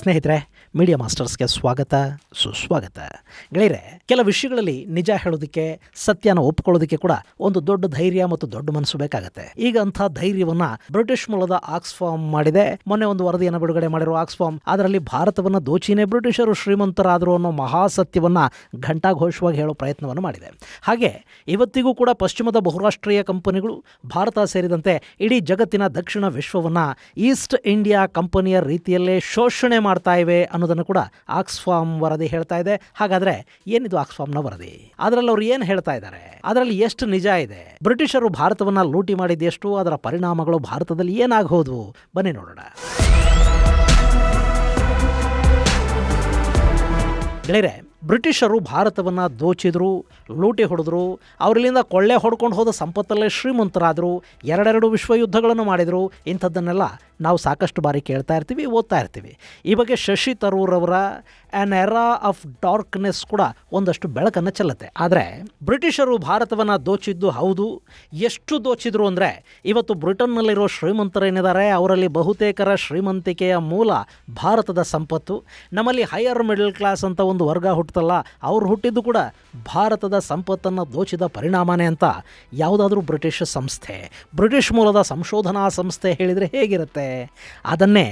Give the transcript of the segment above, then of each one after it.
ಸ್ನೇಹಿತರೆ, ಮೀಡಿಯಾ ಮಾಸ್ಟರ್ಸ್ಗೆ ಸ್ವಾಗತ ಸುಸ್ವಾಗತ. ಗೆಳೆಯರೆ, ಕೆಲ ವಿಷಯಗಳಲ್ಲಿ ನಿಜ ಹೇಳೋದಕ್ಕೆ, ಸತ್ಯನ ಒಪ್ಕೊಳ್ಳೋದಕ್ಕೆ ಕೂಡ ಒಂದು ದೊಡ್ಡ ಧೈರ್ಯ ಮತ್ತು ದೊಡ್ಡ ಮನಸ್ಸು ಬೇಕಾಗತ್ತೆ. ಈಗ ಅಂಥ ಧೈರ್ಯವನ್ನ ಬ್ರಿಟಿಷ್ ಮೂಲದ ಆಕ್ಸ್ಫಾರ್ಮ್ ಮಾಡಿದೆ. ಮೊನ್ನೆ ಒಂದು ವರದಿಯನ್ನು ಬಿಡುಗಡೆ ಮಾಡಿರೋ ಆಕ್ಸ್ಫಾರ್ಮ್ ಅದರಲ್ಲಿ ಭಾರತವನ್ನು ದೋಚಿನೇ ಬ್ರಿಟಿಷರು ಶ್ರೀಮಂತರಾದರು ಅನ್ನೋ ಮಹಾಸತ್ಯವನ್ನ ಘಂಟಾಘೋಷವಾಗಿ ಹೇಳೋ ಪ್ರಯತ್ನವನ್ನು ಮಾಡಿದೆ. ಹಾಗೆ ಇವತ್ತಿಗೂ ಕೂಡ ಪಶ್ಚಿಮದ ಬಹುರಾಷ್ಟ್ರೀಯ ಕಂಪನಿಗಳು, ಭಾರತ ಸೇರಿದಂತೆ ಇಡೀ ಜಗತ್ತಿನ ದಕ್ಷಿಣ ವಿಶ್ವವನ್ನ ಈಸ್ಟ್ ಇಂಡಿಯಾ ಕಂಪನಿಯ ರೀತಿಯಲ್ಲೇ ಶೋಷಣೆ ಮಾಡ್ತಾ ಇವೆ ಅನ್ನೋದನ್ನು ಕೂಡ ಆಕ್ಸ್ಫಾರ್ಮ್ ವರದಿ ಹೇಳ್ತಾ ಇದೆ. ಹಾಗಾದ್ರೆ ಏನಿದು ಆಕ್ಸ್ಫಾರ್ಮ್ನ ವರದಿ? ಅದರಲ್ಲಿ ಅವರು ಏನು ಹೇಳ್ತಾ ಇದ್ದಾರೆ? ಅದರಲ್ಲಿ ಎಷ್ಟು ನಿಜ ಇದೆ? ಬ್ರಿಟಿಷರು ಭಾರತವನ್ನ ಲೂಟಿ ಮಾಡಿದೆಷ್ಟು, ಅದರ ಪರಿಣಾಮಗಳು ಭಾರತದಲ್ಲಿ ಏನಾಗಬಹುದು? ಬನ್ನಿ ನೋಡೋಣ. ಗೆಳೆಯರೆ, ಬ್ರಿಟಿಷರು ಭಾರತವನ್ನು ದೋಚಿದ್ರು, ಲೂಟಿ ಹೊಡೆದ್ರು, ಅವರಿಂದ ಕೊಳ್ಳೆ ಹೊಡ್ಕೊಂಡು ಹೋದ ಸಂಪತ್ತಲ್ಲೇ ಶ್ರೀಮಂತರಾದರು, ಎರಡೆರಡು ವಿಶ್ವ ಯುದ್ಧಗಳನ್ನು ಮಾಡಿದರು. ಇಂಥದ್ದನ್ನೆಲ್ಲ ನಾವು ಸಾಕಷ್ಟು ಬಾರಿ ಕೇಳ್ತಾ ಇರ್ತೀವಿ, ಓದ್ತಾ ಇರ್ತೀವಿ. ಈ ಬಗ್ಗೆ ಶಶಿ ತರೂರ್ ಅವರ ಆ್ಯನ್ ಎರಾ ಆಫ್ ಡಾರ್ಕ್ನೆಸ್ ಕೂಡ ಒಂದಷ್ಟು ಬೆಳಕನ್ನು ಚೆಲ್ಲುತ್ತೆ. ಆದರೆ ಬ್ರಿಟಿಷರು ಭಾರತವನ್ನು ದೋಚಿದ್ದು ಹೌದು. ಎಷ್ಟು ದೋಚಿದ್ರು ಅಂದರೆ, ಇವತ್ತು ಬ್ರಿಟನ್ನಲ್ಲಿರೋ ಶ್ರೀಮಂತರೇನಿದ್ದಾರೆ ಅವರಲ್ಲಿ ಬಹುತೇಕರ ಶ್ರೀಮಂತಿಕೆಯ ಮೂಲ ಭಾರತದ ಸಂಪತ್ತು. ನಮ್ಮಲ್ಲಿ ಹೈಯರ್ ಮಿಡಲ್ ಕ್ಲಾಸ್ ಅಂತ ಒಂದು ವರ್ಗ ಹುಟ್ಟುತ್ತಲ್ಲ, ಅವ್ರು ಹುಟ್ಟಿದ್ದು ಕೂಡ ಭಾರತದ ಸಂಪತ್ತನ್ನು ದೋಚಿದ ಪರಿಣಾಮನೇ ಅಂತ ಯಾವುದಾದ್ರೂ ಬ್ರಿಟಿಷ್ ಸಂಸ್ಥೆ, ಬ್ರಿಟಿಷ್ ಮೂಲದ ಸಂಶೋಧನಾ ಸಂಸ್ಥೆ ಹೇಳಿದರೆ ಹೇಗಿರುತ್ತೆ? ಅದನ್ನೇ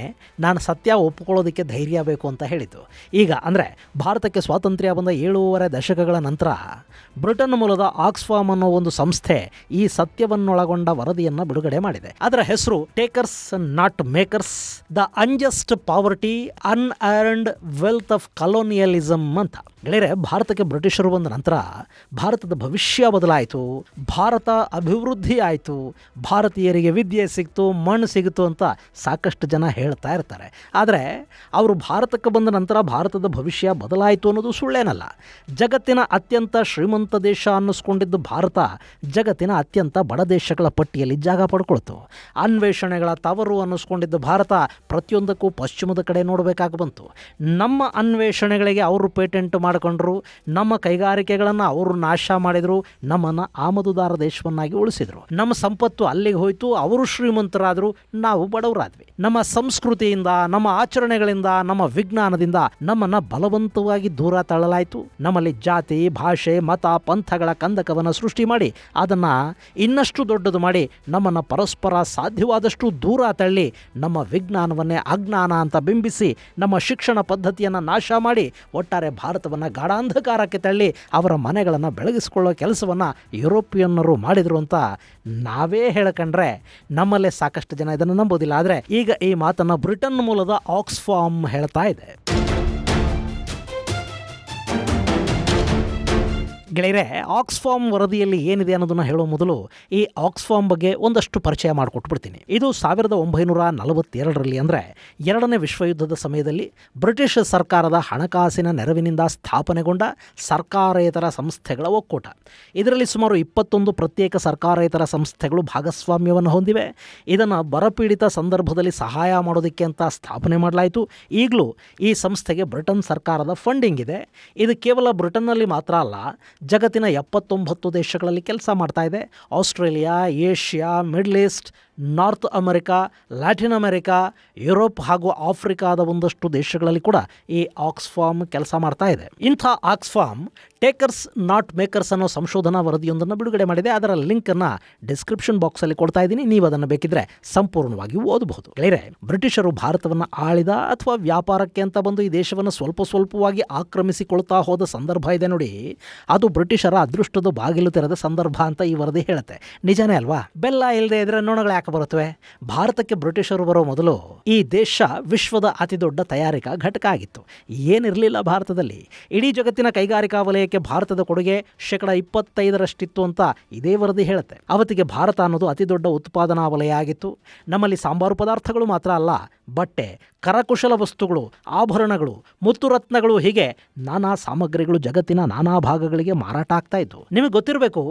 ನಾನು ಸತ್ಯ ಒಪ್ಪಿಕೊಳ್ಳೋದಕ್ಕೆ ಧೈರ್ಯ ಬೇಕು ಅಂತ ಹೇಳಿದ್ದು. ಈಗ ಅಂದರೆ ಭಾರತಕ್ಕೆ ಸ್ವಾತಂತ್ರ್ಯ ಬಂದ 7.5 ದಶಕಗಳ ನಂತರ ಬ್ರಿಟನ್ ಮೂಲದ ಆಕ್ಸ್ಫಾರ್ಮ್ ಅನ್ನೋ ಒಂದು ಸಂಸ್ಥೆ ಈ ಸತ್ಯವನ್ನೊಳಗೊಂಡ ವರದಿಯನ್ನು ಬಿಡುಗಡೆ ಮಾಡಿದೆ. ಅದರ ಹೆಸರು takers not makers: the unjust poverty unearned wealth of colonialism ಅಂತ. ಗೆಳೆಯರೆ, ಭಾರತಕ್ಕೆ ಬ್ರಿಟಿಷರು ಬಂದ ನಂತರ ಭಾರತದ ಭವಿಷ್ಯ ಬದಲಾಯಿತು, ಭಾರತ ಅಭಿವೃದ್ಧಿ ಆಯಿತು, ಭಾರತೀಯರಿಗೆ ವಿದ್ಯೆ ಸಿಕ್ತು, ಮಣ್ಣು ಸಿಗುತ್ತು ಅಂತ ಸಾಕಷ್ಟು ಜನ ಹೇಳ್ತಾ ಇರ್ತಾರೆ. ಆದರೆ ಅವರು ಭಾರತಕ್ಕೆ ಬಂದ ನಂತರ ಭಾರತದ ಭವಿಷ್ಯ ಬದಲಾಯಿತು ಅನ್ನೋದು ಸುಳ್ಳೇನಲ್ಲ. ಜಗತ್ತಿನ ಅತ್ಯಂತ ಶ್ರೀಮಂತ ದೇಶ ಅನ್ನಿಸ್ಕೊಂಡಿದ್ದು ಭಾರತ ಜಗತ್ತಿನ ಅತ್ಯಂತ ಬಡ ದೇಶಗಳ ಪಟ್ಟಿಯಲ್ಲಿ ಜಾಗ ಪಡ್ಕೊಳ್ತು. ಅನ್ವೇಷಣೆಗಳ ತವರು ಅನ್ನಿಸ್ಕೊಂಡಿದ್ದು ಭಾರತ ಪ್ರತಿಯೊಂದಕ್ಕೂ ಪಶ್ಚಿಮದ ಕಡೆ ನೋಡಬೇಕಾಗಿ ಬಂತು. ನಮ್ಮ ಅನ್ವೇಷಣೆಗಳಿಗೆ ಅವರು ಪೇಟೆಂಟ್ ಮಾಡಿಕೊಂಡ್ರು, ನಮ್ಮ ಕೈಗಾರಿಕೆಗಳನ್ನು ಅವರು ನಾಶ ಮಾಡಿದರು, ನಮ್ಮನ್ನು ಆಮದುದಾರ ದೇಶವನ್ನಾಗಿ ಉಳಿಸಿದರು. ನಮ್ಮ ಸಂಪತ್ತು ಅಲ್ಲಿಗೆ ಹೋಯಿತು, ಅವರು ಶ್ರೀಮಂತರಾದರು, ನಾವು ಬಡವರಾದ್ವಿ. ನಮ್ಮ ಸಂಸ್ಕೃತಿಯಿಂದ, ನಮ್ಮ ಆಚರಣೆಗಳಿಂದ, ನಮ್ಮ ವಿಜ್ಞಾನದಿಂದ ನಮ್ಮನ್ನು ಬಲವಂತವಾಗಿ ದೂರ ತಳ್ಳಲಾಯಿತು. ನಮ್ಮಲ್ಲಿ ಜಾತಿ, ಭಾಷೆ, ಮತ, ಪಂಥಗಳ ಕಂದಕವನ್ನು ಸೃಷ್ಟಿ ಮಾಡಿ ಅದನ್ನು ಇನ್ನಷ್ಟು ದೊಡ್ಡದು ಮಾಡಿ ನಮ್ಮನ್ನು ಪರಸ್ಪರ ಸಾಧ್ಯವಾದಷ್ಟು ದೂರ ತಳ್ಳಿ ನಮ್ಮ ವಿಜ್ಞಾನವನ್ನೇ ಅಜ್ಞಾನ ಅಂತ ಬಿಂಬಿಸಿ ನಮ್ಮ ಶಿಕ್ಷಣ ಪದ್ಧತಿಯನ್ನು ನಾಶ ಮಾಡಿ ಒಟ್ಟಾರೆ ಭಾರತವನ್ನು ಗಾಢಾಂಧಕಾರಕ್ಕೆ ತಳ್ಳಿ ಅವರ ಮನೆಗಳನ್ನು ಬೆಳಗಿಸಿಕೊಳ್ಳೋ ಕೆಲಸವನ್ನು ಯುರೋಪಿಯನ್ನರು ಮಾಡಿದರು ಅಂತ ನಾವೇ ಹೇಳ್ಕೊಂಡ್ರೆ ನಮ್ಮಲ್ಲೇ ಸಾಕಷ್ಟು ಜನ ಇದನ್ನು ನಂಬೋದಿಲ್ಲ. ಆದರೆ ಈಗ ಈ ಮಾತನ್ನು ಬ್ರಿಟನ್ ಮೂಲದ ಆಕ್ಸ್ಫಾರ್ಮ್ ಹೇಳ್ತಾ ಇದೆ. ಗೆಳೆಯರೆ, ಆಕ್ಸ್ಫಾರ್ಮ್ ವರದಿಯಲ್ಲಿ ಏನಿದೆ ಅನ್ನೋದನ್ನು ಹೇಳೋ ಮೊದಲು ಈ ಆಕ್ಸ್ಫಾರ್ಮ್ ಬಗ್ಗೆ ಒಂದಷ್ಟು ಪರಿಚಯ ಮಾಡಿಕೊಟ್ಬಿಡ್ತೀನಿ. ಇದು 1942ರಲ್ಲಿ ಅಂದರೆ 2ನೇ ವಿಶ್ವಯುದ್ಧದ ಸಮಯದಲ್ಲಿ ಬ್ರಿಟಿಷ್ ಸರ್ಕಾರದ ಹಣಕಾಸಿನ ನೆರವಿನಿಂದ ಸ್ಥಾಪನೆಗೊಂಡ ಸರ್ಕಾರೇತರ ಸಂಸ್ಥೆಗಳ ಒಕ್ಕೂಟ. ಇದರಲ್ಲಿ ಸುಮಾರು 21 ಪ್ರತ್ಯೇಕ ಸರ್ಕಾರೇತರ ಸಂಸ್ಥೆಗಳು ಭಾಗಸ್ವಾಮ್ಯವನ್ನು ಹೊಂದಿವೆ. ಇದನ್ನು ಬರಪೀಡಿತ ಸಂದರ್ಭದಲ್ಲಿ ಸಹಾಯ ಮಾಡೋದಕ್ಕೆ ಅಂತ ಸ್ಥಾಪನೆ ಮಾಡಲಾಯಿತು. ಈಗಲೂ ಈ ಸಂಸ್ಥೆಗೆ ಬ್ರಿಟನ್ ಸರ್ಕಾರದ ಫಂಡಿಂಗ್ ಇದೆ. ಇದು ಕೇವಲ ಬ್ರಿಟನ್ನಲ್ಲಿ ಮಾತ್ರ ಅಲ್ಲ, ಜಗತ್ತಿನ 79 ದೇಶಗಳಲ್ಲಿ ಕೆಲಸ ಮಾಡ್ತಾ ಇದೆ. Australia, Asia, middle East, north America, Latin America, Europe ಹಾಗೂ ಆಫ್ರಿಕಾದ ಒಂದಷ್ಟು ದೇಶಗಳಲ್ಲಿ ಕೂಡ ಈ ಆಕ್ಸ್ಫಾರ್ಮ್ ಕೆಲಸ ಮಾಡ್ತಾ ಇದೆ. ಇಂಥ ಆಕ್ಸ್ಫಾರ್ಮ್ ಟೇಕರ್ಸ್ ನಾಟ್ ಮೇಕರ್ಸ್ ಅನ್ನೋ ಸಂಶೋಧನಾ ವರದಿಯೊಂದನ್ನು ಬಿಡುಗಡೆ ಮಾಡಿದೆ. ಅದರ ಲಿಂಕನ್ನು ಡಿಸ್ಕ್ರಿಪ್ಷನ್ ಬಾಕ್ಸಲ್ಲಿ ಕೊಡ್ತಾ ಇದ್ದೀನಿ, ನೀವು ಅದನ್ನು ಬೇಕಿದ್ರೆ ಸಂಪೂರ್ಣವಾಗಿ ಓದಬಹುದು. ಗೆಳೆಯರೆ, ಬ್ರಿಟಿಷರು ಭಾರತವನ್ನು ಆಳಿದ ಅಥವಾ ವ್ಯಾಪಾರಕ್ಕೆ ಅಂತ ಬಂದು ಈ ದೇಶವನ್ನು ಸ್ವಲ್ಪವಾಗಿ ಆಕ್ರಮಿಸಿಕೊಳ್ತಾ ಹೋದ ಸಂದರ್ಭ ಇದೆ ನೋಡಿ, ಅದು ಬ್ರಿಟಿಷರ ಅದೃಷ್ಟದ ಬಾಗಿಲು ತೆರೆದ ಸಂದರ್ಭ ಅಂತ ಈ ವರದಿ ಹೇಳುತ್ತೆ. ನಿಜನೇ ಅಲ್ವಾ? ಬೆಲ್ಲ ಇಲ್ಲದೆ ಇದ್ರೆ ನೋಣಗಳು ಯಾಕೆ ಬರುತ್ತವೆ? ಭಾರತಕ್ಕೆ ಬ್ರಿಟಿಷರು ಬರೋ ಮೊದಲು ಈ ದೇಶ ವಿಶ್ವದ ಅತಿ ದೊಡ್ಡ ತಯಾರಿಕಾ ಘಟಕ ಆಗಿತ್ತು. ಏನಿರಲಿಲ್ಲ ಭಾರತದಲ್ಲಿ. ಇಡೀ ಜಗತ್ತಿನ ಕೈಗಾರಿಕಾ ವಲಯಕ್ಕೆ ಭಾರತದ ಕೊಡುಗೆ 25% ಅಂತ ಇದೇ ವರದಿ ಹೇಳುತ್ತೆ. ಅವತ್ತಿಗೆ ಭಾರತ ಅನ್ನೋದು ಅತಿ ದೊಡ್ಡ ಉತ್ಪಾದನಾ ವಲಯ ಆಗಿತ್ತು. ನಮ್ಮಲ್ಲಿ ಸಾಂಬಾರು ಪದಾರ್ಥಗಳು ಮಾತ್ರ ಅಲ್ಲ, ಬಟ್ಟೆ, ಕರಕುಶಲ ವಸ್ತುಗಳು, ಆಭರಣಗಳು, ಮುತ್ತುರತ್ನಗಳು, ಹೀಗೆ ನಾನಾ ಸಾಮಗ್ರಿಗಳು ಜಗತ್ತಿನ ನಾನಾ ಭಾಗಗಳಿಗೆ ಮಾರಾಟ ಆಗ್ತಾ ಇತ್ತು. ನಿಮಗೆ ಗೊತ್ತಿರಬೇಕು,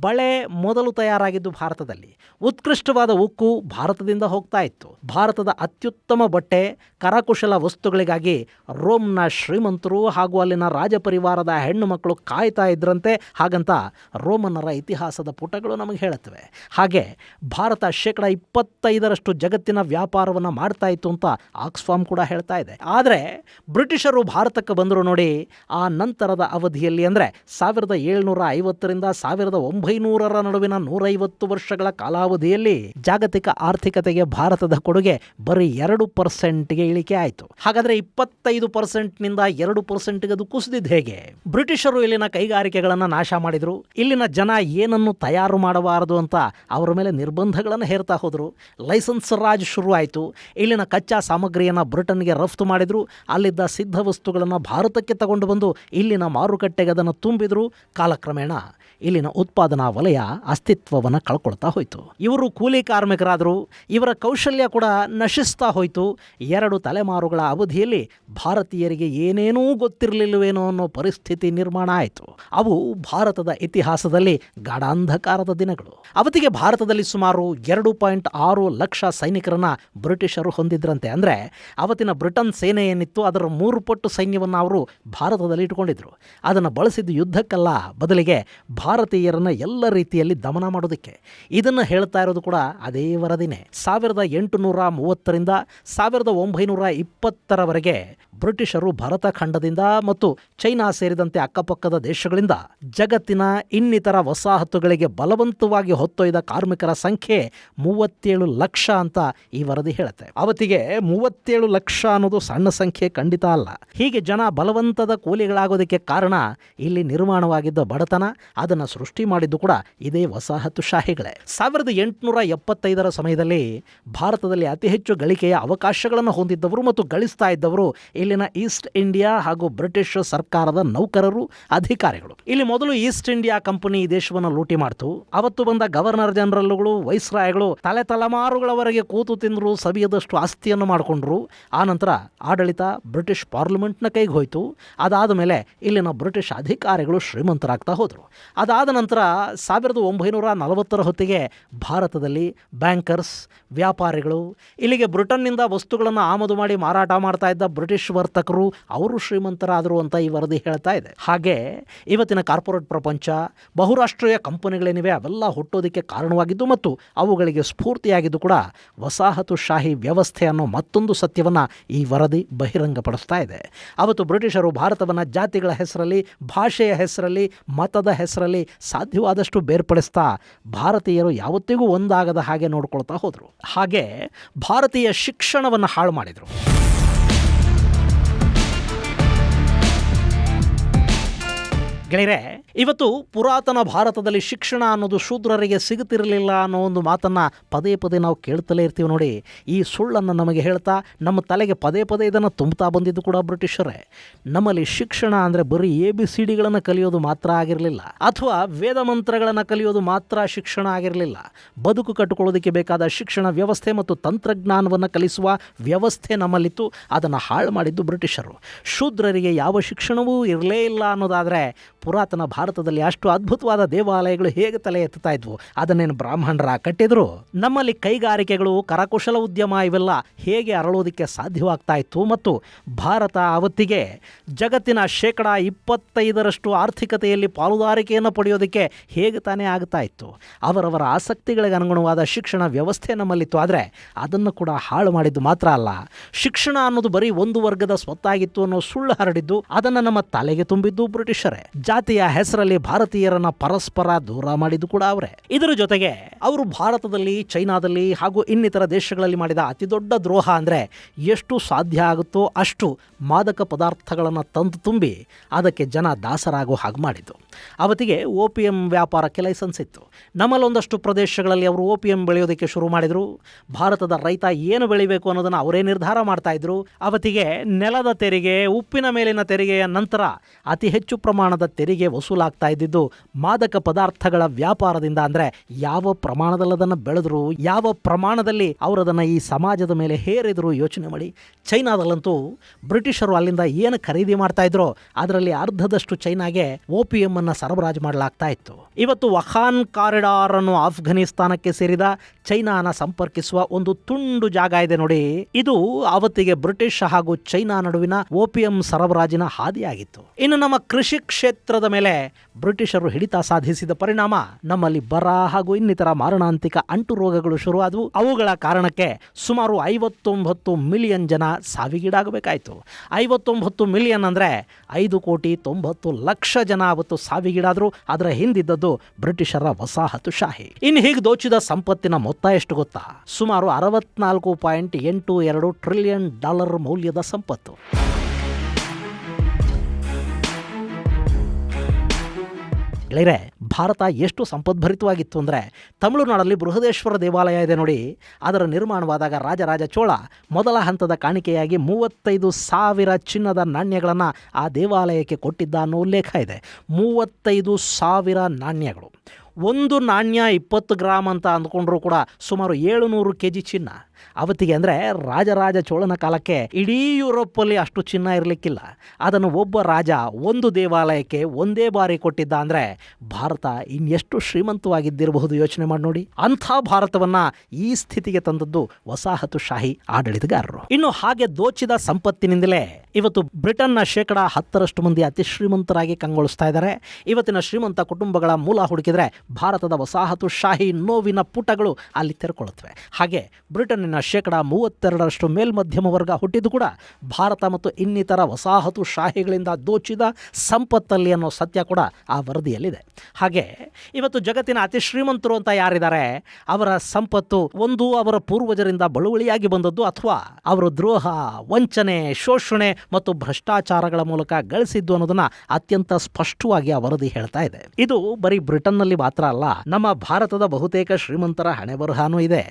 ಬಳೆ ಮೊದಲು ತಯಾರಾಗಿದ್ದು ಭಾರತದಲ್ಲಿ. ಉತ್ಕೃಷ್ಟವಾದ ಉಕ್ಕು ಭಾರತದಿಂದ ಹೋಗ್ತಾ ಇತ್ತು. ಭಾರತದ ಅತ್ಯುತ್ತಮ ಬಟ್ಟೆ, ಕರಕುಶಲ ವಸ್ತುಗಳಿಗಾಗಿ ರೋಮ್ನ ಶ್ರೀಮಂತರು ಹಾಗೂ ಅಲ್ಲಿನ ರಾಜಪರಿವಾರದ ಹೆಣ್ಣು ಮಕ್ಕಳು ಕಾಯ್ತಾ ಇದ್ರಂತೆ. ಹಾಗಂತ ರೋಮನ್ನರ ಇತಿಹಾಸದ ಪುಟಗಳು ನಮಗೆ ಹೇಳುತ್ತವೆ. ಹಾಗೆ ಭಾರತ 25% ಜಗತ್ತಿನ ವ್ಯಾಪಾರವನ್ನು ಮಾಡ್ತಾ ಇತ್ತು ಅಂತ ಆಕ್ಸ್ಫಾಮ್ ಕೂಡ ಹೇಳ್ತಾ ಇದೆ. ಆದರೆ ಬ್ರಿಟಿಷರು ಭಾರತಕ್ಕೆ ಬಂದರು ನೋಡಿ, ಆ ನಂತರದ ಅವಧಿಯಲ್ಲಿ ಅಂದರೆ 1750ರಿಂದ 1900 ನಡುವಿನ 150 ವರ್ಷಗಳ ಕಾಲಾವಧಿಯಲ್ಲಿ ಜಾಗತಿಕ ಆರ್ಥಿಕತೆಗೆ ಭಾರತದ ಕೊಡುಗೆ ಬರೀ 2%ಗೆ ಇಳಿಕೆ ಆಯಿತು. ಹಾಗಾದರೆ 25%ನಿಂದ 2%ಗೆ ಅದು ಕುಸಿದಿದ್ದು ಹೇಗೆ? ಬ್ರಿಟಿಷರು ಇಲ್ಲಿನ ಕೈಗಾರಿಕೆಗಳನ್ನು ನಾಶ ಮಾಡಿದ್ರು. ಇಲ್ಲಿನ ಜನ ಏನನ್ನು ತಯಾರು ಮಾಡಬಾರದು ಅಂತ ಅವರ ಮೇಲೆ ನಿರ್ಬಂಧಗಳನ್ನು ಹೇರ್ತಾ ಹೋದರು. ಲೈಸೆನ್ಸ್ ರಾಜ್ ಶುರು ಆಯಿತು. ಇಲ್ಲಿನ ಕಚ್ಚಾ ಸಾಮಗ್ರಿಯನ್ನು ಬ್ರಿಟನ್ಗೆ ರಫ್ತು ಮಾಡಿದ್ರು. ಅಲ್ಲಿದ್ದ ಸಿದ್ಧ ವಸ್ತುಗಳನ್ನು ಭಾರತಕ್ಕೆ ತಗೊಂಡು ಬಂದು ಇಲ್ಲಿನ ಮಾರುಕಟ್ಟೆಗೆ ಅದನ್ನು ತುಂಬಿದ್ರು. ಕಾಲಕ್ರಮೇಣ ಇಲ್ಲಿನ ಉತ್ಪಾದನಾ ವಲಯ ಅಸ್ತಿತ್ವವನ್ನು ಕಳ್ಕೊಳ್ತಾ ಹೋಯಿತು. ಇವರು ಕೂಲಿ ಕಾರ್ಮಿಕರಾದರು. ಇವರ ಕೌಶಲ್ಯ ಕೂಡ ನಶಿಸ್ತಾ ಹೋಯಿತು. 2 ತಲೆಮಾರುಗಳ ಅವಧಿಯಲ್ಲಿ ಭಾರತೀಯರಿಗೆ ಏನೇನೂ ಗೊತ್ತಿರಲಿಲ್ಲವೇನೋ ಅನ್ನೋ ಪರಿಸ್ಥಿತಿ ನಿರ್ಮಾಣ ಆಯಿತು. ಅವು ಭಾರತದ ಇತಿಹಾಸದಲ್ಲಿ ಗಾಢಾಂಧಕಾರದ ದಿನಗಳು. ಅವತ್ತಿಗೆ ಭಾರತದಲ್ಲಿ ಸುಮಾರು 2.6 ಲಕ್ಷ ಸೈನಿಕರನ್ನ ಬ್ರಿಟಿಷರು ಹೊಂದಿದ್ರಂತೆ. ಅಂದರೆ ಅವತ್ತಿನ ಬ್ರಿಟನ್ ಸೇನೆ ಏನಿತ್ತು ಅದರ 3 ಪಟ್ಟು ಸೈನ್ಯವನ್ನು ಅವರು ಭಾರತದಲ್ಲಿ ಇಟ್ಕೊಂಡಿದ್ರು. ಅದನ್ನು ಬಳಸಿದ್ದು ಯುದ್ಧಕ್ಕಲ್ಲ, ಬದಲಿಗೆ ಭಾರತೀಯರನ್ನು ಎಲ್ಲ ರೀತಿಯಲ್ಲಿ ದಮನ ಮಾಡೋದಕ್ಕೆ. ಇದನ್ನು ಹೇಳ್ತಾ ಇರೋದು ಕೂಡ ಅದೇ ವರದಿನೇ. 1830ರಿಂದ 1920ರವರೆಗೆ ಬ್ರಿಟಿಷರು ಭರತ ಖಂಡದಿಂದ ಮತ್ತು ಚೈನಾ ಸೇರಿದಂತೆ ಅಕ್ಕಪಕ್ಕದ ದೇಶಗಳಿಂದ ಜಗತ್ತಿನ ಇನ್ನಿತರ ವಸಾಹತುಗಳಿಗೆ ಬಲವಂತವಾಗಿ ಹೊತ್ತೊಯ್ದ ಕಾರ್ಮಿಕರ ಸಂಖ್ಯೆ 37 ಲಕ್ಷ ಅಂತ ಈ ವರದಿ ಹೇಳುತ್ತೆ. ಅವತ್ತಿಗೆ 37 ಲಕ್ಷ ಅನ್ನೋದು ಸಣ್ಣ ಸಂಖ್ಯೆ ಖಂಡಿತ ಅಲ್ಲ. ಹೀಗೆ ಜನ ಬಲವಂತದ ಕೂಲಿಗಳಾಗೋದಕ್ಕೆ ಕಾರಣ ಇಲ್ಲಿ ನಿರ್ಮಾಣವಾಗಿದ್ದ ಬಡತನ. ಅದನ್ನು ಸೃಷ್ಟಿ ಮಾಡಿದ್ದು ಕೂಡ ಇದೇ ವಸಾಹತುಶಾಹಿಗಳೇ. 1875ರ ಸಮಯದಲ್ಲಿ ಭಾರತದಲ್ಲಿ ಅತಿ ಹೆಚ್ಚು ಗಳಿಕೆಯ ಅವಕಾಶಗಳನ್ನು ಹೊಂದಿದ್ದವರು ಮತ್ತು ಗಳಿಸ್ತಾ ಇದ್ದವರು ಇಲ್ಲಿನ ಈಸ್ಟ್ ಇಂಡಿಯಾ ಹಾಗೂ ಬ್ರಿಟಿಷ್ ಸರ್ಕಾರದ ನೌಕರರು, ಅಧಿಕಾರಿಗಳು. ಇಲ್ಲಿ ಮೊದಲು ಈಸ್ಟ್ ಇಂಡಿಯಾ ಕಂಪನಿ ಈ ದೇಶವನ್ನು ಲೂಟಿ ಮಾಡ್ತು. ಅವತ್ತು ಬಂದ ಗವರ್ನರ್ ಜನರಲ್ಗಳು, ವೈಸ್ರಾಯ್ಗಳು ತಲೆಮಾರುಗಳವರೆಗೆ ಕೂತು ತಿಂದರು, ಸವಿಯದಷ್ಟು ಆಸ್ತಿಯನ್ನು ಮಾಡಿಕೊಂಡ್ರು. ಆನಂತರ ಆಡಳಿತ ಬ್ರಿಟಿಷ್ ಪಾರ್ಲಿಮೆಂಟ್ನ ಕೈಗೆ ಹೋಯಿತು. ಅದಾದ ಮೇಲೆ ಇಲ್ಲಿನ ಬ್ರಿಟಿಷ್ ಅಧಿಕಾರಿಗಳು ಶ್ರೀಮಂತರಾಗ್ತಾ ಹೋದರು. ಅದಾದ ನಂತರ 1940ರ ಹೊತ್ತಿಗೆ ಭಾರತದಲ್ಲಿ ಬ್ಯಾಂಕರ್ಸ್, ವ್ಯಾಪಾರಿಗಳು, ಇಲ್ಲಿಗೆ ಬ್ರಿಟನ್ನಿಂದ ವಸ್ತುಗಳನ್ನು ಆಮದು ಮಾಡಿ ಮಾರಾಟ ಮಾಡ್ತಾ ಇದ್ದ ಬ್ರಿಟಿಷ್ ವರ್ತಕರು, ಅವರು ಶ್ರೀಮಂತರಾದರು ಅಂತ ಈ ವರದಿ ಹೇಳ್ತಾ ಇದೆ. ಹಾಗೆ ಇವತ್ತಿನ ಕಾರ್ಪೊರೇಟ್ ಪ್ರಪಂಚ, ಬಹುರಾಷ್ಟ್ರೀಯ ಕಂಪನಿಗಳೇನಿವೆ ಅವೆಲ್ಲ ಹುಟ್ಟೋದಕ್ಕೆ ಕಾರಣವಾಗಿದ್ದು ಮತ್ತು ಅವುಗಳಿಗೆ ಸ್ಫೂರ್ತಿಯಾಗಿದ್ದು ಕೂಡ ವಸಾಹತುಶಾಹಿ ವ್ಯವಸ್ಥೆ ಅನ್ನೋ ಮತ್ತೊಂದು ಸತ್ಯವನ್ನು ಈ ವರದಿ ಬಹಿರಂಗಪಡಿಸ್ತಾ ಇದೆ. ಅವತ್ತು ಬ್ರಿಟಿಷರು ಭಾರತವನ್ನು ಜಾತಿಗಳ ಹೆಸರಲ್ಲಿ, ಭಾಷೆಯ ಹೆಸರಲ್ಲಿ, ಮತದ ಹೆಸರಲ್ಲಿ ಸಾಧ್ಯವಾದಷ್ಟು ಬೇರ್ಪಡಿಸ್ತಾ ಭಾರತೀಯರು ಯಾವತ್ತಿಗೂ ಒಂದಾಗದ ಹಾಗೆ ನೋಡ್ಕೊಳ್ತಾ ಹೋದರು. ಹಾಗೆ ಭಾರತೀಯ ಶಿಕ್ಷಣವನ್ನು ಹಾಳು ಮಾಡಿದರು. ಗೆಳೆಯರೆ, ಇವತ್ತು ಪುರಾತನ ಭಾರತದಲ್ಲಿ ಶಿಕ್ಷಣ ಅನ್ನೋದು ಶೂದ್ರರಿಗೆ ಸಿಗುತ್ತಿರಲಿಲ್ಲ ಅನ್ನೋ ಒಂದು ಮಾತನ್ನು ಪದೇ ಪದೇ ನಾವು ಕೇಳ್ತಲೇ ಇರ್ತೀವಿ ನೋಡಿ. ಈ ಸುಳ್ಳನ್ನು ನಮಗೆ ಹೇಳ್ತಾ ನಮ್ಮ ತಲೆಗೆ ಪದೇ ಪದೇ ಇದನ್ನು ತುಂಬುತ್ತಾ ಬಂದಿದ್ದು ಕೂಡ ಬ್ರಿಟಿಷರೇ. ನಮ್ಮಲ್ಲಿ ಶಿಕ್ಷಣ ಅಂದರೆ ಬರೀ ABCDಗಳನ್ನು ಕಲಿಯೋದು ಮಾತ್ರ ಆಗಿರಲಿಲ್ಲ, ಅಥವಾ ವೇದ ಮಂತ್ರಗಳನ್ನು ಕಲಿಯೋದು ಮಾತ್ರ ಶಿಕ್ಷಣ ಆಗಿರಲಿಲ್ಲ. ಬದುಕು ಕಟ್ಟಿಕೊಳ್ಳೋದಕ್ಕೆ ಬೇಕಾದ ಶಿಕ್ಷಣ ವ್ಯವಸ್ಥೆ ಮತ್ತು ತಂತ್ರಜ್ಞಾನವನ್ನು ಕಲಿಸುವ ವ್ಯವಸ್ಥೆ ನಮ್ಮಲ್ಲಿತ್ತು. ಅದನ್ನು ಹಾಳು ಮಾಡಿದ್ದು ಬ್ರಿಟಿಷರು. ಶೂದ್ರರಿಗೆ ಯಾವ ಶಿಕ್ಷಣವೂ ಇರಲೇ ಇಲ್ಲ ಅನ್ನೋದಾದರೆ ಪುರಾತನ ಭಾರತದಲ್ಲಿ ಅಷ್ಟು ಅದ್ಭುತವಾದ ದೇವಾಲಯಗಳು ಹೇಗೆ ತಲೆ ಎತ್ತುತ್ತಾ ಇದ್ವು? ಅದನ್ನೇನು ಬ್ರಾಹ್ಮಣರ ಕಟ್ಟಿದ್ರು? ನಮ್ಮಲ್ಲಿ ಕೈಗಾರಿಕೆಗಳು, ಕರಕುಶಲ ಉದ್ಯಮ ಇವೆಲ್ಲ ಹೇಗೆ ಅರಳೋದಕ್ಕೆ ಸಾಧ್ಯವಾಗ್ತಾ ಇತ್ತು? ಮತ್ತು ಭಾರತ ಅವತ್ತಿಗೆ ಜಗತ್ತಿನ 25% ಆರ್ಥಿಕತೆಯಲ್ಲಿ ಪಾಲುದಾರಿಕೆಯನ್ನು ಪಡೆಯೋದಕ್ಕೆ ಹೇಗೆ ತಾನೇ ಆಗ್ತಾ ಇತ್ತು? ಅವರವರ ಆಸಕ್ತಿಗಳಿಗೆ ಅನುಗುಣವಾದ ಶಿಕ್ಷಣ ವ್ಯವಸ್ಥೆ ನಮ್ಮಲ್ಲಿತ್ತು. ಆದರೆ ಅದನ್ನು ಕೂಡ ಹಾಳು ಮಾಡಿದ್ದು ಮಾತ್ರ ಅಲ್ಲ, ಶಿಕ್ಷಣ ಅನ್ನೋದು ಬರೀ ಒಂದು ವರ್ಗದ ಸ್ವತ್ತಾಗಿತ್ತು ಅನ್ನೋ ಸುಳ್ಳು ಹರಡಿದ್ದು, ಅದನ್ನು ನಮ್ಮ ತಲೆಗೆ ತುಂಬಿದ್ದು ಬ್ರಿಟಿಷರೇ. ಜಾತಿಯ ಹೆಸರಲ್ಲಿ ಭಾರತೀಯರನ್ನ ಪರಸ್ಪರ ದೂರ ಮಾಡಿದ್ದು ಕೂಡ ಅವರೇ. ಇದರ ಜೊತೆಗೆ ಅವರು ಭಾರತದಲ್ಲಿ, ಚೈನಾದಲ್ಲಿ ಹಾಗೂ ಇನ್ನಿತರ ದೇಶಗಳಲ್ಲಿ ಮಾಡಿದ ಅತಿ ದೊಡ್ಡ ದ್ರೋಹ ಅಂದರೆ ಎಷ್ಟು ಸಾಧ್ಯ ಆಗುತ್ತೋ ಅಷ್ಟು ಮಾದಕ ಪದಾರ್ಥಗಳನ್ನು ತಂದು ತುಂಬಿ ಅದಕ್ಕೆ ಜನ ದಾಸರಾಗೋ ಹಾಗೆ ಮಾಡಿದ್ದು. ಅವತ್ತಿಗೆ OPM ವ್ಯಾಪಾರಕ್ಕೆ ಲೈಸೆನ್ಸ್ ಇತ್ತು. ನಮ್ಮಲ್ಲೊಂದಷ್ಟು ಪ್ರದೇಶಗಳಲ್ಲಿ ಅವರು OPM ಬೆಳೆಯೋದಕ್ಕೆ ಶುರು ಮಾಡಿದರು. ಭಾರತದ ರೈತ ಏನು ಬೆಳಿಬೇಕು ಅನ್ನೋದನ್ನು ಅವರೇ ನಿರ್ಧಾರ ಮಾಡ್ತಾ ಇದ್ರು. ಅವತ್ತಿಗೆ ನೆಲದ ತೆರಿಗೆ, ಉಪ್ಪಿನ ಮೇಲಿನ ತೆರಿಗೆಯ ನಂತರ ಅತಿ ಹೆಚ್ಚು ಪ್ರಮಾಣದ ತೆರಿಗೆ ವಸೂಲಾಗ್ತಾ ಇದ್ದಿದ್ದು ಮಾದಕ ಪದಾರ್ಥಗಳ ವ್ಯಾಪಾರದಿಂದ. ಅಂದರೆ ಯಾವ ಪ್ರಮಾಣದಲ್ಲಿ ಅದನ್ನು ಬೆಳೆದ್ರು, ಯಾವ ಪ್ರಮಾಣದಲ್ಲಿ ಅವರು ಅದನ್ನು ಈ ಸಮಾಜದ ಮೇಲೆ ಹೇರಿದ್ರು ಯೋಚನೆ ಮಾಡಿ. ಚೈನಾದಲ್ಲಂತೂ ಬ್ರಿಟಿಷರು ಅಲ್ಲಿಂದ ಏನು ಖರೀದಿ ಮಾಡ್ತಾ ಇದ್ರೋ ಅದರಲ್ಲಿ ಅರ್ಧದಷ್ಟು ಚೈನಾಗೆ OPM ಅನ್ನು ಸರಬರಾಜು ಮಾಡಲಾಗ್ತಾ ಇತ್ತು. ಇವತ್ತು ವಖಾನ್ ಕಾರಿಡಾರ್ ಅನ್ನು ಆಫ್ಘನಿಸ್ತಾನಕ್ಕೆ ಸೇರಿದ ಚೈನಾನ ಸಂಪರ್ಕಿಸುವ ಒಂದು ತುಂಡು ಜಾಗ ಇದೆ ನೋಡಿ. ಇದು ಅವತ್ತಿಗೆ ಬ್ರಿಟಿಷ್ ಹಾಗೂ ಚೈನಾ ನಡುವಿನ OPM ಸರಬರಾಜಿನ ಹಾದಿಯಾಗಿತ್ತು. ಇನ್ನು ನಮ್ಮ ಕೃಷಿ ಕ್ಷೇತ್ರ ಕ್ಷೇತ್ರದ ಮೇಲೆ ಬ್ರಿಟಿಷರು ಹಿಡಿತ ಸಾಧಿಸಿದ ಪರಿಣಾಮ ನಮ್ಮಲ್ಲಿ ಬರ ಹಾಗೂ ಇನ್ನಿತರ ಮಾರಣಾಂತಿಕ ಅಂಟು ರೋಗಗಳು ಶುರುವಾದವು. ಅವುಗಳ ಕಾರಣಕ್ಕೆ ಸುಮಾರು 59 ಮಿಲಿಯನ್ ಜನ ಸಾವಿಗೀಡಾಗಬೇಕಾಯಿತು. 59 ಮಿಲಿಯನ್ ಅಂದರೆ 5,90,00,000 ಜನ ಅವತ್ತು ಸಾವಿಗೀಡಾದರು. ಅದರ ಹಿಂದಿದ್ದದ್ದು ಬ್ರಿಟಿಷರ ವಸಾಹತುಶಾಹಿ. ಇನ್ನು ಹೀಗೆ ದೋಚಿದ ಸಂಪತ್ತಿನ ಮೊತ್ತ ಎಷ್ಟು ಗೊತ್ತಾ? ಸುಮಾರು $64.82 ಟ್ರಿಲಿಯನ್ ಮೌಲ್ಯದ ಸಂಪತ್ತು. ಗೆಳೆಯರೆ, ಭಾರತ ಎಷ್ಟು ಸಂಪದ್ಭರಿತವಾಗಿತ್ತು ಅಂದರೆ, ತಮಿಳುನಾಡಲ್ಲಿ ಬೃಹದೇಶ್ವರ ದೇವಾಲಯ ಇದೆ ನೋಡಿ. ಅದರ ನಿರ್ಮಾಣವಾದಾಗ ರಾಜರಾಜ ಚೋಳ ಮೊದಲ ಹಂತದ ಕಾಣಿಕೆಯಾಗಿ 35,000 ಚಿನ್ನದ ನಾಣ್ಯಗಳನ್ನು ಆ ದೇವಾಲಯಕ್ಕೆ ಕೊಟ್ಟಿದ್ದ ಅನ್ನೋ ಉಲ್ಲೇಖ ಇದೆ. 35,000 ನಾಣ್ಯಗಳು. ಒಂದು ನಾಣ್ಯ 20 ಗ್ರಾಮ್ ಅಂತ ಅಂದ್ಕೊಂಡ್ರೂ ಕೂಡ ಸುಮಾರು 700 kg ಚಿನ್ನ ಅವತ್ತಿಗೆ. ಅಂದರೆ ರಾಜರಾಜ ಚೋಳನ ಕಾಲಕ್ಕೆ ಇಡೀ ಯುರೋಪಲ್ಲಿ ಅಷ್ಟು ಚಿನ್ನ ಇರಲಿಕ್ಕಿಲ್ಲ. ಅದನ್ನು ಒಬ್ಬ ರಾಜ ಒಂದು ದೇವಾಲಯಕ್ಕೆ ಒಂದೇ ಬಾರಿ ಕೊಟ್ಟಿದ್ದ ಅಂದರೆ ಭಾರತ ಇನ್ನೆಷ್ಟು ಶ್ರೀಮಂತವಾಗಿದ್ದಿರಬಹುದು ಯೋಚನೆ ಮಾಡಿ ನೋಡಿ. ಅಂಥ ಭಾರತವನ್ನು ಈ ಸ್ಥಿತಿಗೆ ತಂದದ್ದು ವಸಾಹತುಶಾಹಿ ಆಡಳಿತಗಾರರು. ಇನ್ನು ಹಾಗೆ ದೋಚಿದ ಸಂಪತ್ತಿನಿಂದಲೇ ಇವತ್ತು ಬ್ರಿಟನ್ನ 10% ಮಂದಿ ಅತಿ ಶ್ರೀಮಂತರಾಗಿ ಕಂಗೊಳಿಸ್ತಾ ಇದ್ದಾರೆ. ಇವತ್ತಿನ ಶ್ರೀಮಂತ ಕುಟುಂಬಗಳ ಮೂಲ ಹುಡುಕಿದರೆ ಭಾರತದ ವಸಾಹತುಶಾಹಿ ನೋವಿನ ಪುಟಗಳು ಅಲ್ಲಿ ತೆರೆಕೊಳ್ಳುತ್ತವೆ. ಹಾಗೆ ಬ್ರಿಟನ್ನಿನ 32% ಮೇಲ್ಮಧ್ಯಮ ವರ್ಗ ಹುಟ್ಟಿದ್ದು ಕೂಡ ಭಾರತ ಮತ್ತು ಇನ್ನಿತರ ವಸಾಹತುಶಾಹಿಗಳಿಂದ ದೋಚಿದ ಸಂಪತ್ತಲ್ಲಿ ಅನ್ನೋ ಸತ್ಯ ಕೂಡ ಆ ವರದಿಯಲ್ಲಿದೆ. ಹಾಗೆ ಇವತ್ತು ಜಗತ್ತಿನ ಅತಿ ಶ್ರೀಮಂತರು ಅಂತ ಯಾರಿದ್ದಾರೆ, ಅವರ ಸಂಪತ್ತು ಒಂದು ಅವರ ಪೂರ್ವಜರಿಂದ ಬಳುವಳಿಯಾಗಿ ಬಂದದ್ದು, ಅಥವಾ ಅವರು ದ್ರೋಹ, ವಂಚನೆ, ಶೋಷಣೆ ಮತ್ತು ಭ್ರಷ್ಟಾಚಾರಗಳ ಮೂಲಕ ಗಳಿಸಿದ್ದು ಅನ್ನೋದನ್ನ ಅತ್ಯಂತ ಸ್ಪಷ್ಟವಾಗಿ ಆ ವರದಿ ಹೇಳ್ತಾ ಇದೆ. ಇದು ಬರೀ ಬ್ರಿಟನ್ನಲ್ಲಿ ಮಾತ್ರ ಅಲ್ಲ, ನಮ್ಮ ಭಾರತದ ಬಹುತೇಕ ಶ್ರೀಮಂತರ ಹಣೆ ಬರಹನೂ ಇದೆ.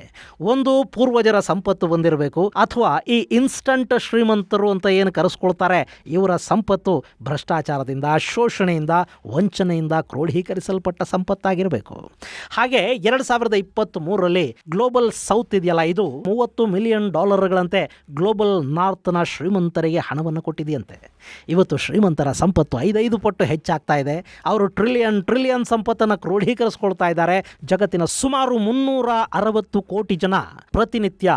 ಒಂದು ಪೂರ್ವಜರ ಸಂಪತ್ತು ಬಂದಿರಬೇಕು, ಅಥವಾ ಈ ಇನ್ಸ್ಟಂಟ್ ಶ್ರೀಮಂತರು ಅಂತ ಏನು ಕರೆಸ್ಕೊಳ್ತಾರೆ ಇವರ ಸಂಪತ್ತು ಭ್ರಷ್ಟಾಚಾರದಿಂದ, ಶೋಷಣೆಯಿಂದ, ವಂಚನೆಯಿಂದ ಕ್ರೋಢೀಕರಿಸಲ್ಪಟ್ಟ ಸಂಪತ್ತಾಗಿರಬೇಕು. ಹಾಗೆ 2023ರಲ್ಲಿ ಗ್ಲೋಬಲ್ ಸೌತ್ ಇದೆಯಲ್ಲ, ಇದು $30 ಮಿಲಿಯನ್ ಗ್ಲೋಬಲ್ ನಾರ್ತ್ನ ಶ್ರೀಮಂತರಿಗೆ ಹಣವನ್ನು ಕೊಟ್ಟಿದೆಯಂತೆ. ಇವತ್ತು ಶ್ರೀಮಂತರ ಸಂಪತ್ತು 5 ಪಟ್ಟು ಹೆಚ್ಚಾಗ್ತಾ ಇದೆ. ಅವರು ಟ್ರಿಲಿಯನ್ ಸಂಪತ್ತನ್ನು ಕ್ರೋಢೀಕರಿಸ್ಕೊಳ್ತಾ ಇದ್ದಾರೆ. ಜಗತ್ತಿನ ಸುಮಾರು 360 ಕೋಟಿ ಜನ ಪ್ರತಿನಿತ್ಯ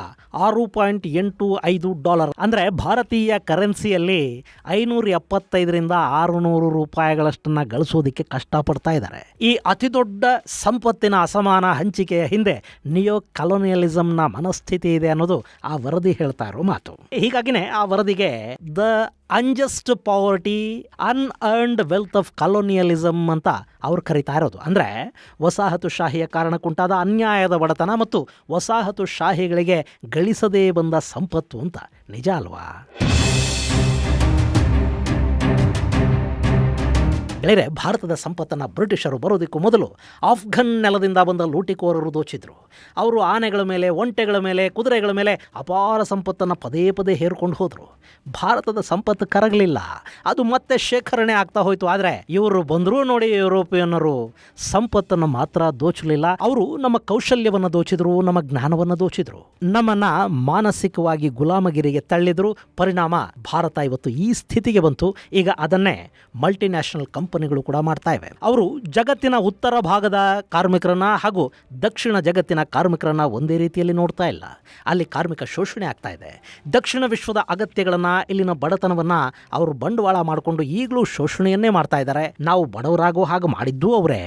$6.85 ಅಂದರೆ ಭಾರತೀಯ ಕರೆನ್ಸಿಯಲ್ಲಿ 575ರಿಂದ 600 ರೂಪಾಯಿಗಳಷ್ಟನ್ನು ಗಳಿಸೋದಕ್ಕೆ ಕಷ್ಟಪಡ್ತಾ ಇದ್ದಾರೆ. ಈ ಅತಿ ದೊಡ್ಡ ಸಂಪತ್ತಿನ ಅಸಮಾನ ಹಂಚಿಕೆಯ ಹಿಂದೆ ನಿಯೋ ಕಲೋನಿಯಲಿಸಂನ ಮನಸ್ಥಿತಿ ಇದೆ ಅನ್ನೋದು ಆ ವರದಿ ಹೇಳ್ತಾ ಇರೋ ಮಾತು. ಹೀಗಾಗಿನೇ ಆ ವರದಿಗೆ the unjust poverty unearned wealth of colonialism ಅಂತ ಅವ್ರು ಕರೀತಾ ಇರೋದು. ಅಂದರೆ ವಸಾಹತುಶಾಹಿಯ ಕಾರಣಕ್ಕುಂಟಾದ ಅನ್ಯಾಯದ ಬಡತನ ಮತ್ತು ವಸಾಹತುಶಾಹಿಗಳಿಗೆ ಗಳಿಸದೇ ಬಂದ ಸಂಪತ್ತು ಅಂತ. ನಿಜ ಅಲ್ವಾ? ಗೆಳೆಯರೆ, ಭಾರತದ ಸಂಪತ್ತನ್ನು ಬ್ರಿಟಿಷರು ಬರೋದಕ್ಕೂ ಮೊದಲು ಆಫ್ಘನ್ ನೆಲದಿಂದ ಬಂದ ಲೂಟಿಕೋರರು ದೋಚಿದ್ರು. ಅವರು ಆನೆಗಳ ಮೇಲೆ, ಒಂಟೆಗಳ ಮೇಲೆ, ಕುದುರೆಗಳ ಮೇಲೆ ಅಪಾರ ಸಂಪತ್ತನ್ನು ಪದೇ ಪದೇ ಹೇರ್ಕೊಂಡು ಹೋದರು. ಭಾರತದ ಸಂಪತ್ತು ಕರಗಲಿಲ್ಲ, ಅದು ಮತ್ತೆ ಶೇಖರಣೆ ಆಗ್ತಾ ಹೋಯಿತು. ಆದರೆ ಇವರು ಬಂದರೂ ನೋಡಿ, ಯುರೋಪಿಯನ್ನರು ಸಂಪತ್ತನ್ನು ಮಾತ್ರ ದೋಚಲಿಲ್ಲ. ಅವರು ನಮ್ಮ ಕೌಶಲ್ಯವನ್ನು ದೋಚಿದ್ರು, ನಮ್ಮ ಜ್ಞಾನವನ್ನು ದೋಚಿದ್ರು, ನಮ್ಮನ್ನು ಮಾನಸಿಕವಾಗಿ ಗುಲಾಮಗಿರಿಗೆ ತಳ್ಳಿದ್ರು. ಪರಿಣಾಮ ಭಾರತ ಇವತ್ತು ಈ ಸ್ಥಿತಿಗೆ ಬಂತು. ಈಗ ಅದನ್ನೇ ಮಲ್ಟಿನ್ಯಾಷನಲ್ ಕಂಪನಿಗಳು ಕೂಡ ಮಾಡ್ತಾ ಇವೆ. ಅವರು ಜಗತ್ತಿನ ಉತ್ತರ ಭಾಗದ ಕಾರ್ಮಿಕರನ್ನ ಹಾಗೂ ದಕ್ಷಿಣ ಜಗತ್ತಿನ ಕಾರ್ಮಿಕರನ್ನ ಒಂದೇ ರೀತಿಯಲ್ಲಿ ನೋಡ್ತಾ ಇಲ್ಲ. ಅಲ್ಲಿ ಕಾರ್ಮಿಕ ಶೋಷಣೆ ಆಗ್ತಾ ಇದೆ. ದಕ್ಷಿಣ ವಿಶ್ವದ ಅಗತ್ಯಗಳನ್ನ, ಇಲ್ಲಿನ ಬಡತನವನ್ನ ಅವರು ಬಂಡವಾಳ ಮಾಡಿಕೊಂಡು ಈಗಲೂ ಶೋಷಣೆಯನ್ನೇ ಮಾಡ್ತಾ ಇದ್ದಾರೆ. ನಾವು ಬಡವರಾಗೋ ಹಾಗೆ ಮಾಡಿದ್ದೂ ಅವರೇ,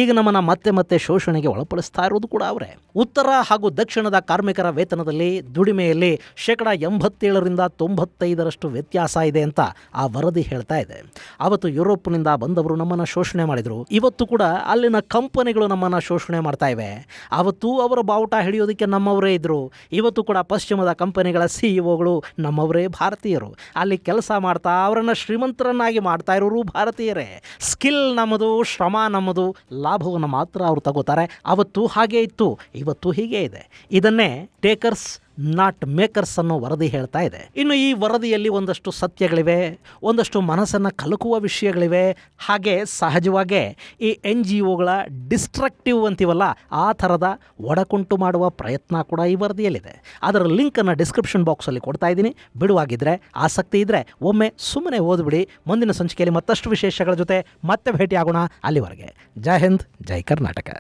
ಈಗ ನಮ್ಮನ್ನ ಮತ್ತೆ ಮತ್ತೆ ಶೋಷಣೆಗೆ ಒಳಪಡಿಸ್ತಾ ಇರೋದು ಕೂಡ ಅವರೇ. ಉತ್ತರ ಹಾಗೂ ದಕ್ಷಿಣದ ಕಾರ್ಮಿಕರ ವೇತನದಲ್ಲಿ, ದುಡಿಮೆಯಲ್ಲಿ 87ರಿಂದ 95% ವ್ಯತ್ಯಾಸ ಇದೆ ಅಂತ ಆ ವರದಿ ಹೇಳ್ತಾ ಇದೆ. ಅವತ್ತು ಯುರೋಪ್ನಿಂದ ಬಂದವರು ನಮ್ಮನ್ನು ಶೋಷಣೆ ಮಾಡಿದರು. ಇವತ್ತು ಕೂಡ ಅಲ್ಲಿನ ಕಂಪನಿಗಳು ನಮ್ಮನ್ನು ಶೋಷಣೆ ಮಾಡ್ತಾ ಇವೆ. ಅವತ್ತು ಅವರ ಬಾವುಟ ಹಿಡಿಯೋದಕ್ಕೆ ನಮ್ಮವರೇ ಇದ್ದರು. ಇವತ್ತು ಕೂಡ ಪಶ್ಚಿಮದ ಕಂಪನಿಗಳ ಸಿಇಒಗಳು ನಮ್ಮವರೇ ಭಾರತೀಯರು. ಅಲ್ಲಿ ಕೆಲಸ ಮಾಡ್ತಾ ಅವರನ್ನು ಶ್ರೀಮಂತರನ್ನಾಗಿ ಮಾಡ್ತಾ ಇರೋರು ಭಾರತೀಯರೇ. ಸ್ಕಿಲ್ ನಮ್ಮದು, ಶ್ರಮ ನಮ್ಮದು, ಲಾಭವನ್ನು ಮಾತ್ರ ಅವರು ತಗೋತಾರೆ. ಅವತ್ತು ಹಾಗೇ ಇತ್ತು, ಇವತ್ತು ಹೀಗೆ ಇದೆ. ಇದನ್ನೇ ಟೇಕರ್ಸ್ ನಾಟ್ ಮೇಕರ್ಸ್ ಅನ್ನೋ ವರದಿ ಹೇಳ್ತಾ ಇದೆ. ಇನ್ನು ಈ ವರದಿಯಲ್ಲಿ ಒಂದಷ್ಟು ಸತ್ಯಗಳಿವೆ, ಒಂದಷ್ಟು ಮನಸ್ಸನ್ನು ಕಲಕುವ ವಿಷಯಗಳಿವೆ. ಹಾಗೆ ಸಹಜವಾಗೇ ಈ NGOಗಳ ಡಿಸ್ಟ್ರಕ್ಟಿವ್ ಅಂತೀವಲ್ಲ, ಆ ಥರದ ಒಡಕುಂಟು ಮಾಡುವ ಪ್ರಯತ್ನ ಕೂಡ ಈ ವರದಿಯಲ್ಲಿದೆ. ಅದರ ಲಿಂಕನ್ನು ಡಿಸ್ಕ್ರಿಪ್ಷನ್ ಬಾಕ್ಸಲ್ಲಿ ಕೊಡ್ತಾ ಇದ್ದೀನಿ. ಬಿಡುವಾಗಿದ್ದರೆ, ಆಸಕ್ತಿ ಇದ್ದರೆ ಒಮ್ಮೆ ಸುಮ್ಮನೆ ಓದ್ಬಿಡಿ. ಮುಂದಿನ ಸಂಚಿಕೆಯಲ್ಲಿ ಮತ್ತಷ್ಟು ವಿಶೇಷಗಳ ಜೊತೆ ಮತ್ತೆ ಭೇಟಿಯಾಗೋಣ. ಅಲ್ಲಿವರೆಗೆ ಜೈ ಹಿಂದ್, ಜೈ ಕರ್ನಾಟಕ.